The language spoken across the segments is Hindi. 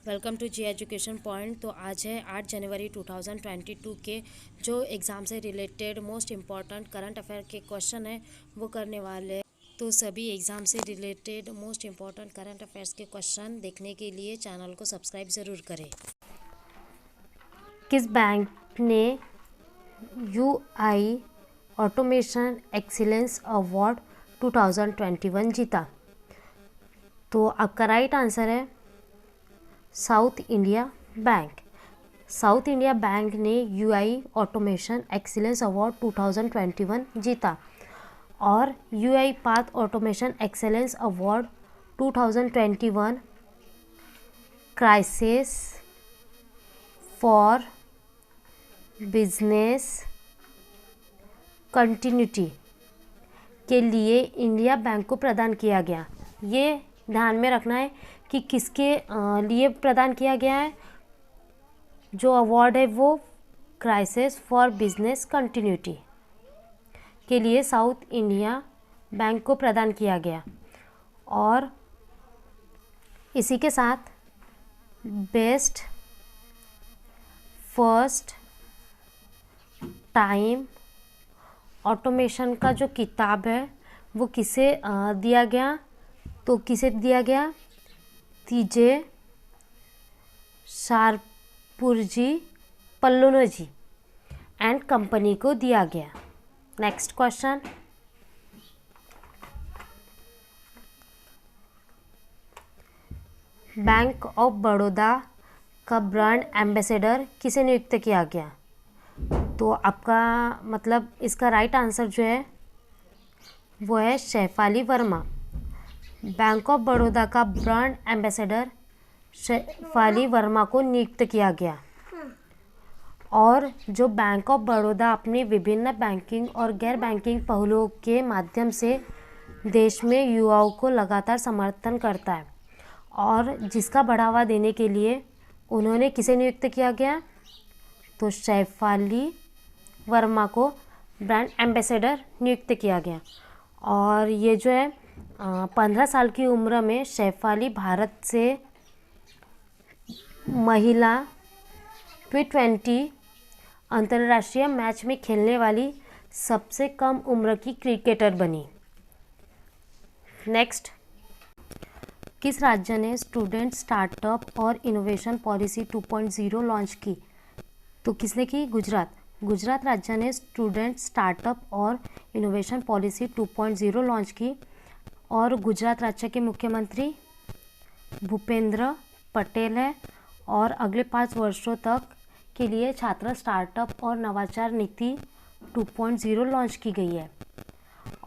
Welcome to G education point. तो आज है 8 जनवरी 2022 के जो एग्ज़ाम से related most important current affair के क्वेश्चन है वो करने वाले हैं। तो सभी एग्ज़ाम से related most important current affairs के क्वेश्चन देखने के लिए चैनल को सब्सक्राइब ज़रूर करें। किस बैंक ने यूआई ऑटोमेशन एक्सीलेंस अवार्ड 2021 जीता? तो आपका राइट आंसर है south India bank. South India bank ने यूआई ऑटोमेशन एक्सीलेंस अवार्ड 2021 जीता और UI path automation excellence award 2021 crisis for business continuity के लिए इंडिया बैंक को प्रदान किया गया। ये ध्यान में रखना है कि किसके लिए प्रदान किया गया है। जो अवार्ड है वो क्राइसिस फॉर बिजनेस कंटिन्यूटी के लिए साउथ इंडिया बैंक को प्रदान किया गया। और इसी के साथ बेस्ट फर्स्ट टाइम ऑटोमेशन का जो किताब है वो किसे दिया गया? तो किसे दिया गया? तीजे शारपुरजी पल्लोनजी एंड कंपनी को दिया गया। Next question, bank of Baroda का ब्रांड एम्बेसडर किसे नियुक्त किया गया? तो आपका मतलब इसका राइट आंसर जो है वो है शेफाली वर्मा। बैंक ऑफ बड़ौदा का ब्रांड एम्बेसडर शेफाली वर्मा को नियुक्त किया गया। और जो बैंक ऑफ बड़ौदा अपने विभिन्न बैंकिंग और गैर बैंकिंग पहलुओं के माध्यम से देश में युवाओं को लगातार समर्थन करता है और जिसका बढ़ावा देने के लिए उन्होंने किसे नियुक्त किया गया? तो शेफाली वर्मा को ब्रांड एम्बेसडर नियुक्त किया गया। और ये जो है 15 साल की उम्र में शेफाली भारत से महिला T20 अंतर्राष्ट्रीय मैच में खेलने वाली सबसे कम उम्र की क्रिकेटर बनी। नेक्स्ट, किस राज्य ने स्टूडेंट स्टार्टअप और इनोवेशन पॉलिसी 2.0 लॉन्च की? तो किसने की? गुजरात। गुजरात राज्य ने स्टूडेंट स्टार्टअप और इनोवेशन पॉलिसी 2.0 लॉन्च की और गुजरात राज्य के मुख्यमंत्री भूपेंद्र पटेल है। और अगले 5 वर्षों तक के लिए छात्र स्टार्टअप और नवाचार नीति 2.0 लॉन्च की गई है।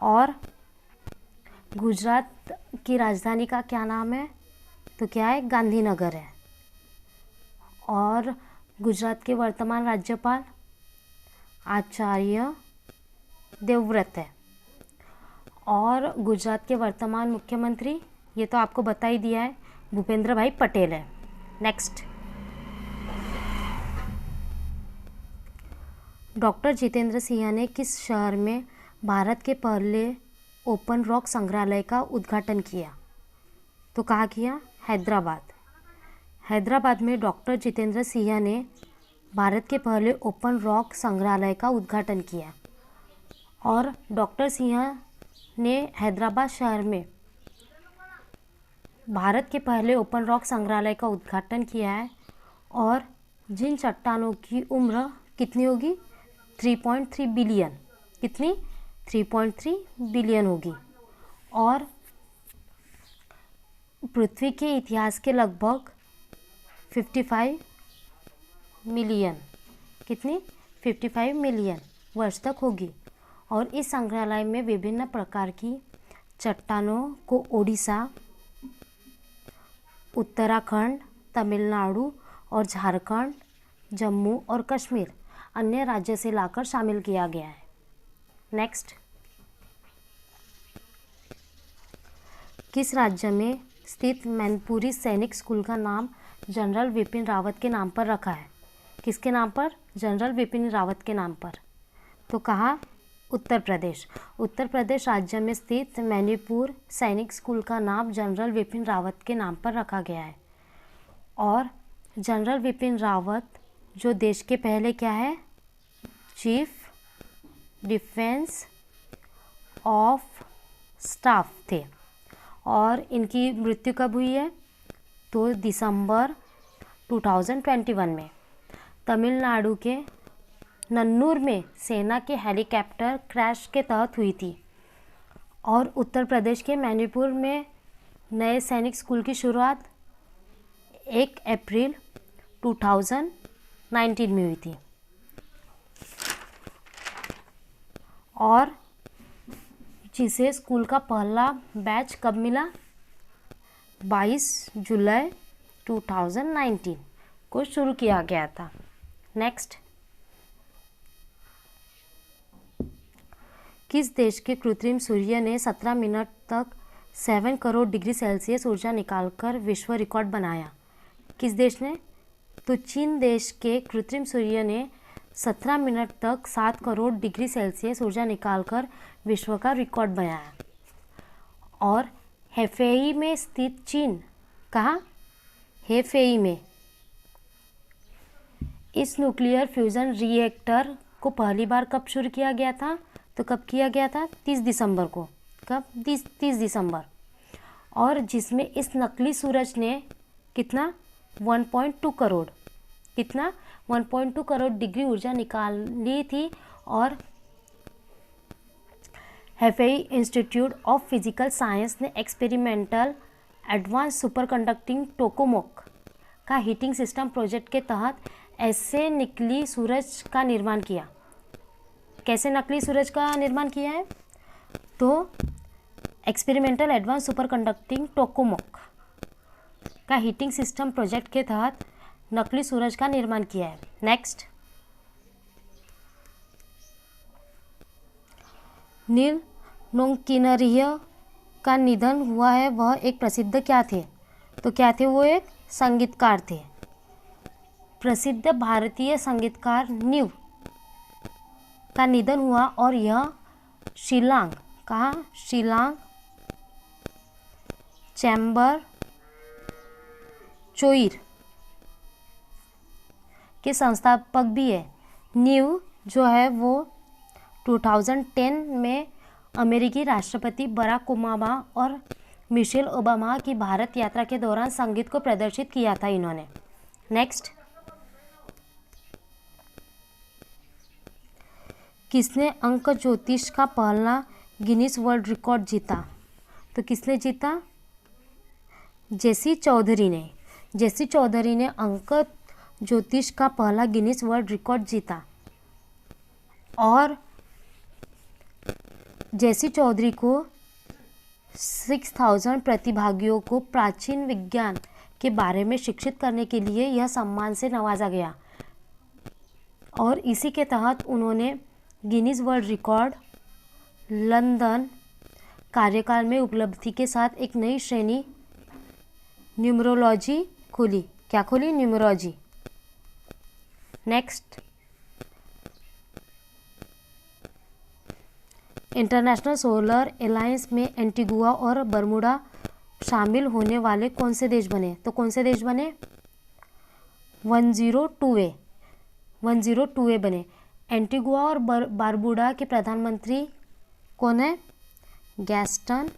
और गुजरात की राजधानी का क्या नाम है? तो क्या है? गांधीनगर है। और गुजरात के वर्तमान राज्यपाल आचार्य देवव्रत है। और गुजरात के वर्तमान मुख्यमंत्री, ये तो आपको बता ही दिया है, भूपेंद्र भाई पटेल है। नेक्स्ट, डॉक्टर जितेंद्र सिंह ने किस शहर में भारत के पहले ओपन रॉक संग्रहालय का उद्घाटन किया? तो कहाँ किया? हैदराबाद। हैदराबाद में डॉक्टर जितेंद्र सिंह ने भारत के पहले ओपन रॉक संग्रहालय का उद्घाटन किया। और डॉक्टर सिंह ने हैदराबाद शहर में भारत के पहले ओपन रॉक संग्रहालय का उद्घाटन किया है। और जिन चट्टानों की उम्र कितनी होगी? 3.3 बिलियन। कितनी? 3.3 बिलियन होगी। और पृथ्वी के इतिहास के लगभग 55 मिलियन, कितनी? 55 मिलियन वर्ष तक होगी। और इस संग्रहालय में विभिन्न प्रकार की चट्टानों को ओडिशा, उत्तराखंड, तमिलनाडु और झारखंड, जम्मू और कश्मीर अन्य राज्य से लाकर शामिल किया गया है। नेक्स्ट, किस राज्य में स्थित मैनपुरी सैनिक स्कूल का नाम जनरल विपिन रावत के नाम पर रखा है? किसके नाम पर? जनरल विपिन रावत के नाम पर। तो कहाँ? उत्तर प्रदेश। उत्तर प्रदेश राज्य में स्थित मैनपुरी सैनिक स्कूल का नाम जनरल विपिन रावत के नाम पर रखा गया है। और जनरल विपिन रावत जो देश के पहले क्या है, चीफ डिफेंस ऑफ स्टाफ थे। और इनकी मृत्यु कब हुई है, तो दिसंबर 2021 में तमिलनाडु के नन्नूर में सेना के हेलीकॉप्टर क्रैश के तहत हुई थी। और उत्तर प्रदेश के मणिपुर में नए सैनिक स्कूल की शुरुआत 1 अप्रैल 2019 में हुई थी। और जिसे स्कूल का पहला बैच कब मिला, 22 जुलाई 2019 को शुरू किया गया था। नेक्स्ट, किस देश के कृत्रिम सूर्य ने 17 मिनट तक 7 करोड़ डिग्री सेल्सियस ऊर्जा निकालकर विश्व रिकॉर्ड बनाया? किस देश ने? तो चीन देश के कृत्रिम सूर्य ने 17 मिनट तक 7 करोड़ डिग्री सेल्सियस ऊर्जा निकालकर विश्व का रिकॉर्ड बनाया। और हेफेई में स्थित चीन, कहाँ? हेफेई में इस न्यूक्लियर फ्यूजन रिएक्टर को पहली बार कब शुरू किया गया था? तो कब किया गया था? 30 दिसंबर को। कब? 30 दिसंबर। और जिसमें इस नकली सूरज ने कितना 1.2 करोड़, कितना 1.2 करोड़ डिग्री ऊर्जा निकाली थी। और हेफेई इंस्टीट्यूट ऑफ फिजिकल साइंस ने एक्सपेरिमेंटल एडवांस सुपर कंडक्टिंग टोकामोक का हीटिंग सिस्टम प्रोजेक्ट के तहत ऐसे नकली सूरज का निर्माण किया। कैसे नकली सूरज का निर्माण किया है? तो एक्सपेरिमेंटल एडवांस सुपर कंडक्टिंग टोकामोक का हीटिंग सिस्टम प्रोजेक्ट के तहत नकली सूरज का निर्माण किया है। नेक्स्ट, नील नोंगकिनरिह का निधन हुआ है, वह एक प्रसिद्ध क्या थे? तो क्या थे? वो एक संगीतकार थे। प्रसिद्ध भारतीय संगीतकार नीव का निधन हुआ और यह शिलांग, कहाँ? शिलांग चैम्बर चोइर के संस्थापक भी है। नीव जो है वो 2010 में अमेरिकी राष्ट्रपति बराक ओबामा और मिशेल ओबामा की भारत यात्रा के दौरान संगीत को प्रदर्शित किया था इन्होंने। नेक्स्ट, किसने अंक ज्योतिष का पहला गिनीज वर्ल्ड रिकॉर्ड जीता? तो किसने जीता? जेसी चौधरी ने। जेसी चौधरी ने अंक ज्योतिष का पहला गिनीज वर्ल्ड रिकॉर्ड जीता। और जेसी चौधरी को 6000 प्रतिभागियों को प्राचीन विज्ञान के बारे में शिक्षित करने के लिए यह सम्मान से नवाजा गया। और इसी के तहत उन्होंने गिनीज वर्ल्ड रिकॉर्ड लंदन कार्यकाल में उपलब्धि के साथ एक नई श्रेणी न्यूमरोलॉजी खोली। क्या खोली? Numerology. Next, international solar alliance में एंटीगुआ और बरमूडा शामिल होने वाले कौन से देश बने? तो कौन से देश बने? 102A बने। एंटीगुआ और बारबूडा के प्रधानमंत्री कौन है? गैस्टन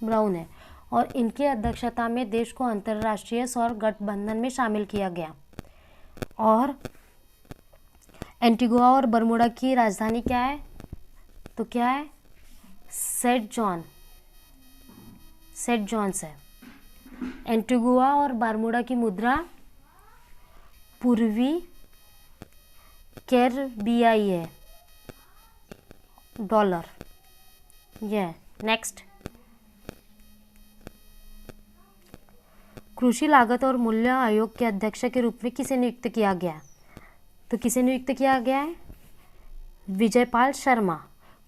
ब्राउन है। और इनकी अध्यक्षता में देश को अंतर्राष्ट्रीय सौर गठबंधन में शामिल किया गया। और एंटीगुआ और बरमूडा की राजधानी क्या है? तो क्या है? सेंट जॉन्स है। एंटीगुआ और बरमूडा की मुद्रा पूर्वी कैरिबियाई है, डॉलर। यह नेक्स्ट, कृषि लागत और मूल्य आयोग के अध्यक्ष के रूप में किसे नियुक्त किया गया? तो किसे नियुक्त किया गया है? विजयपाल शर्मा।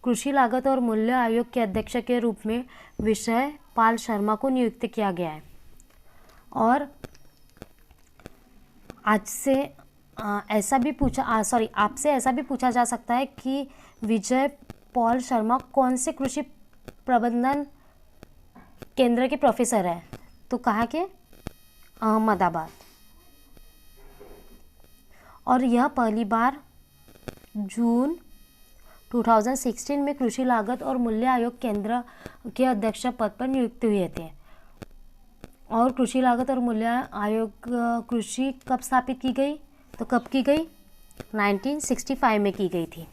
कृषि लागत और मूल्य आयोग के अध्यक्ष के रूप में विजयपाल शर्मा को नियुक्त किया गया है। और आपसे ऐसा भी पूछा जा सकता है कि विजय पॉल शर्मा कौन से कृषि प्रबंधन केंद्र के प्रोफेसर है, तो कहाँ के? अहमदाबाद। और यह पहली बार जून 2016 में कृषि लागत और मूल्य आयोग केंद्र के अध्यक्ष पद पर नियुक्त हुए थे। और कृषि लागत और मूल्य आयोग कृषि कब स्थापित की गई? तो कब की गई? 1965 में की गई थी।